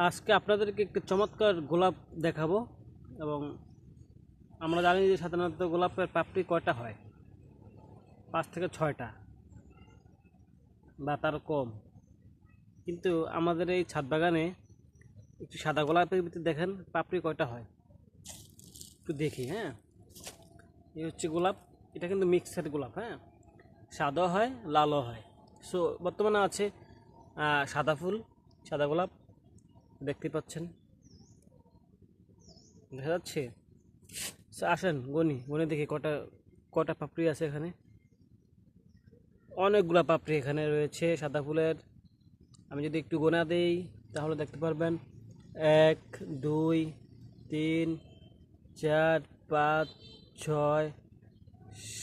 আজকে আপনাদেরকে একটি চমৎকার গোলাপ দেখাবো। এবং আমরা জানি যে সাধারণত গোলাপের পাপড়ি কয়টা হয়, 5 থেকে 6টা বা তার কম। কিন্তু আমাদের এই ছাদ বাগানে একটি সাদা গোলাপের ভিতরে দেখেন পাপড়ি কয়টা হয়, একটু দেখি। হ্যাঁ, এই হচ্ছে গোলাপ। এটা কিন্তু মিক্সড গোলাপ। হ্যাঁ, সাদাও হয়, লালও হয়। সো বর্তমানে আছে সাদা ফুল, সাদা গোলাপ দেখতে পাচ্ছেন, দেখা যাচ্ছে। আসেন গনি গনি দেখি কটা কটা পাপড়ি আছে এখানে। অনেকগুলা পাপড়ি এখানে রয়েছে সাদা ফুলের। আমি যদি একটু গোনা দেই তাহলে দেখতে পারবেন 1 2 3 4 5 6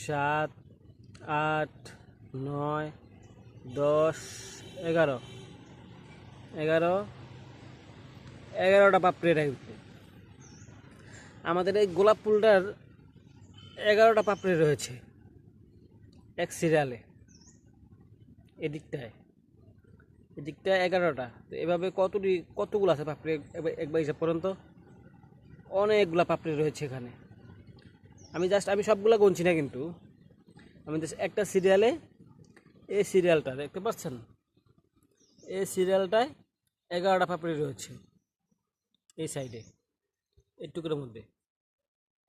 7 8 9 10 11 11টা পাপড়ি রাখবে। আমাদের এই গোলাপ ফুলটার 11টা পাপড়ি রয়েছে এক সিরিয়ালে। এদিকটায় 11টা। তো এভাবে কতগুলো আছে পাপড়ি একবার হিসাব করেন তো। অনেকগুলা পাপড়ি রয়েছে এখানে। আমি সবগুলা গুনছি না, কিন্তু আমি জাস্ট একটা সিরিয়ালে, এই সিরিয়ালটা দেখতে পাচ্ছেন, এই সিরিয়ালটায় 11টা পাপড়ি রয়েছে। এই সাইডে এইটুকুর মধ্যে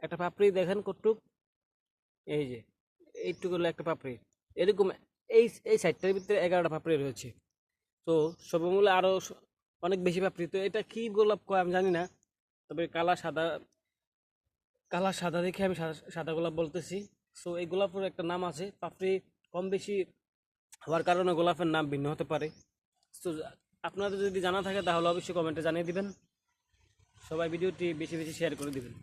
একটা পাপড়ি দেখেন কতটুক, এই যে এইটুকু হলো একটা পাপড়ি। এরকম এই এই সাইডটার ভিতরে 11টা পাপড়ি রয়েছে। তো সর্বমূলে আরও অনেক বেশি পাপড়ি। তো এটা কি গোলাপ কয় আমি জানি না, তবে কালার সাদা দেখে আমি সাদা গোলাপ বলতেছি। সো এই গোলাপের একটা নাম আছে, পাপড়ি কম বেশি হওয়ার কারণে গোলাপের নাম ভিন্ন হতে পারে। তো আপনাদের যদি জানা থাকে তাহলে অবশ্যই কমেন্টে জানিয়ে দিবেন। সবাই ভিডিওটি বেশি বেশি শেয়ার করে দিবেন।